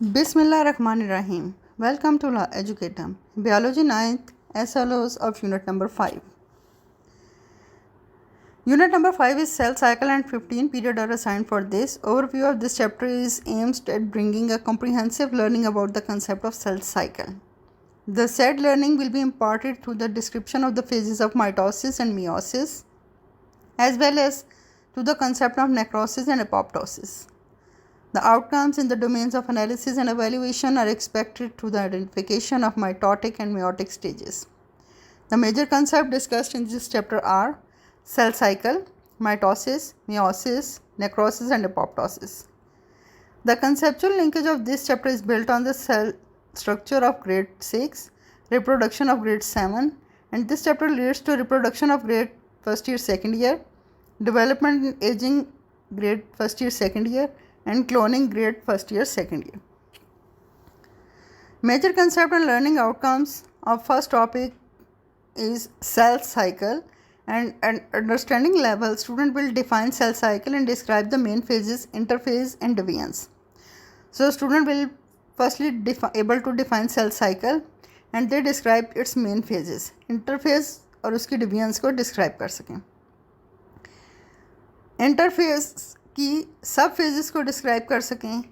Bismillahirrahmanirrahim. Welcome to La Educatum. Biology 9th, as follows of unit number 5. Unit number 5 is cell cycle and 15 period are assigned for this. Overview of this chapter is aimed at bringing a comprehensive learning about the concept of cell cycle. The said learning will be imparted through the description of the phases of mitosis and meiosis, as well as to the concept of necrosis and apoptosis. The outcomes in the domains of analysis and evaluation are expected through the identification of mitotic and meiotic stages. The major concepts discussed in this chapter are cell cycle, mitosis, meiosis, necrosis and apoptosis. The conceptual linkage of this chapter is built on the cell structure of grade 6, reproduction of grade 7, and this chapter leads to reproduction of grade first year, second year, development and aging grade first year, second year, and cloning grade first year, second year. Major concept and learning outcomes of first topic is cell cycle, and at understanding level student will define cell cycle and describe the main phases, interphase and deviance. So student will firstly able to define cell cycle and they describe its main phases, interphase और उसकी deviance को describe कर सकें. Interface की सब phases को describe कर सकें,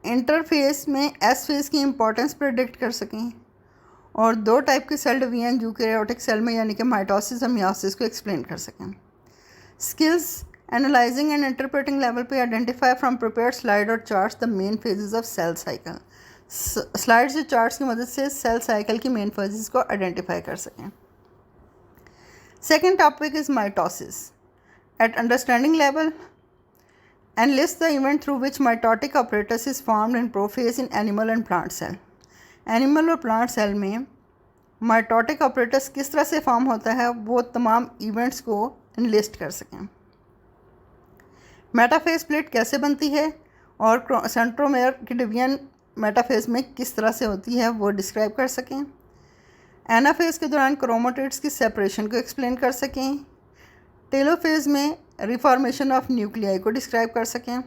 इंटरफेस में एस फेज की इम्पोर्टेंस प्रेडिक्ट कर सकें और दो टाइप के सेल डिवीजन यूकैरियोटिक सेल में यानी कि माइटोसिस और मियोसिस को एक्सप्लेन कर सकें. Skills analysing and interpreting level पे आइडेंटिफाई फ्रॉम प्रिपेयर्ड स्लाइड और charts the main phases of cell cycle. Slides और चार्ट्स की मदद से सेल साइकिल की मेन फेजेस को आइडेंटिफाई कर सकें. Second topic is mitosis. At understanding level, enlist the event through which mitotic apparatus is formed in prophase in animal and plant cell. Animal और plant cell में mitotic apparatus किस तरह से form होता है वो तमाम इवेंट्स को enlist कर सकें. मेटाफेज प्लेट कैसे बनती है और सेंट्रोमेयर की डिवीजन मेटाफेज में किस तरह से होती है वो डिस्क्राइब कर सकें. एनाफेज के दौरान क्रोमेटिड्स की सेपरेशन को एक्सप्लेन कर सकें. टेलोफेज में रिफॉर्मेशन ऑफ न्यूक्लियाई को डिस्क्राइब कर सकें.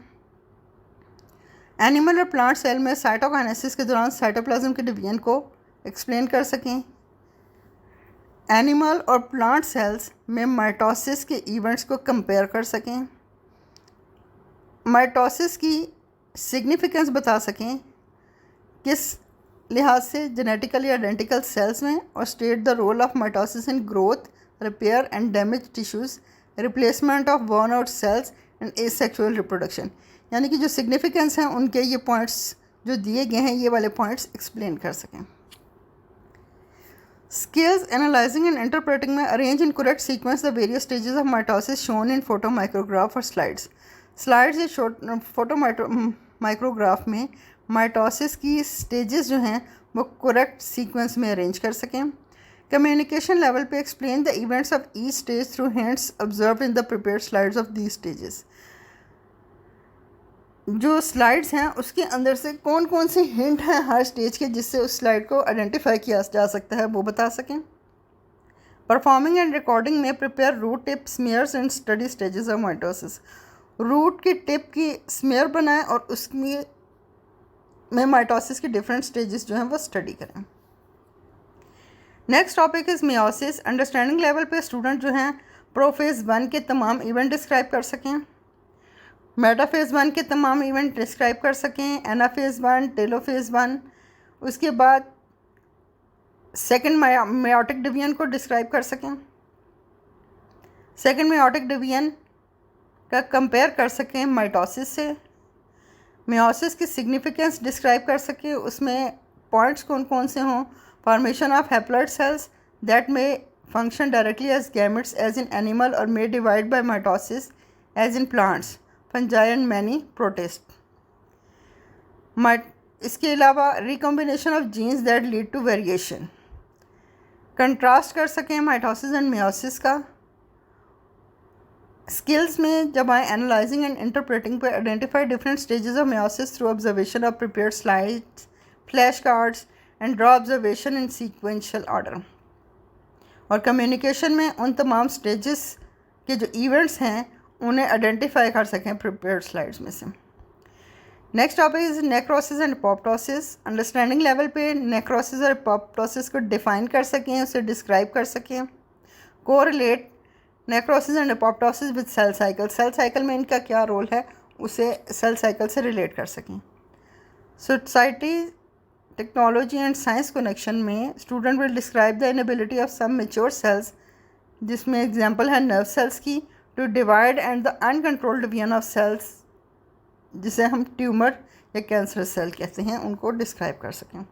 एनिमल और प्लांट सेल में साइटोकाइनेसिस के दौरान साइटोप्लाज्म के डिवीजन को एक्सप्लेन कर सकें. एनिमल और प्लांट सेल्स में माइटोसिस के इवेंट्स को कंपेयर कर सकें. माइटोसिस की सिग्निफिकेंस बता सकें किस लिहाज से जेनेटिकली आइडेंटिकल सेल्स में और state the role of mitosis in growth, repair and damage tissues, replacement of burn out cells and asexual reproduction. यानी कि जो सिग्निफिकेंस हैं उनके ये पॉइंट्स जो दिए गए हैं ये वाले पॉइंट्स एक्सप्लेन कर सकें. स्किल्स एनालाइजिंग एंड इंटरप्रेटिंग में arrange in correct sequence the various stages of mitosis shown in photo micrograph और स्लाइड्स. स्लाइड्स या फोटो माइक्रोग्राफ में माइटोसिस की स्टेजेस जो हैं वो करेक्ट सीक्वेंस में अरेंज कर सकें. कम्युनिकेशन लेवल पे explain the events of each stage through hints observe in the prepared slides of these stages. जो स्लाइड्स हैं उसके अंदर से कौन कौन से हिंट हैं हर स्टेज के जिससे उस स्लाइड को आइडेंटिफाई किया जा सकता है वो बता सकें. परफॉर्मिंग एंड रिकॉर्डिंग में prepare root tip smears and study stages of mitosis. Root की टिप की स्मेयर बनाएं और उसमें माइटोसिस के डिफरेंट स्टेजेस जो हैं वो स्टडी करें. Next topic is meiosis. Understanding level पे स्टूडेंट जो हैं प्रोफेज़ 1 के तमाम इवेंट डिस्क्राइब कर सकें, मेटाफेज़ 1 के तमाम इवेंट डिस्क्राइब कर सकें, एनाफेज़ 1, टेलोफेज़ 1, उसके बाद सेकंड मेयोटिक डिवीजन को डिस्क्राइब कर सकें, सेकंड मेयोटिक डिवीजन का कंपेयर कर सकें माइटोसिस से, मियोसिस की सिग्निफिकेंस डिस्क्राइब कर सकें, उसमें पॉइंट्स कौन कौन से हों. Formation of haploid cells that may function directly as gametes as in animal or may divide by mitosis as in plants, fungi and many protists. इसके अलावा recombination of genes that lead to variation. Contrast कर सकें mitosis and meiosis का. Skills में जब आए analysing and interpreting पर identify different stages of meiosis through observation of prepared slides, flash cards and draw observation in sequential order. और communication में उन तमाम स्टेजेस के जो इवेंट्स हैं उन्हें आइडेंटिफाई कर सकें प्रिपेयर्ड स्लाइड्स में से. Next topic is necrosis and apoptosis. Understanding level पे नेक्रोसिस और एपोप्टोसिस को डिफाइन कर सकें, उसे डिस्क्राइब कर सकें। Correlate necrosis and apoptosis with cell cycle, cell cycle में इनका क्या रोल है उसे सेल साइकिल से रिलेट कर सकें। Society, technology and science connection में student will describe the inability of some mature cells, जिसमें एग्जांपल है नर्व सेल्स की, to divide and the uncontrolled division of cells, जिसे हम ट्यूमर या कैंसर सेल कहते हैं, उनको डिस्क्राइब कर सकें।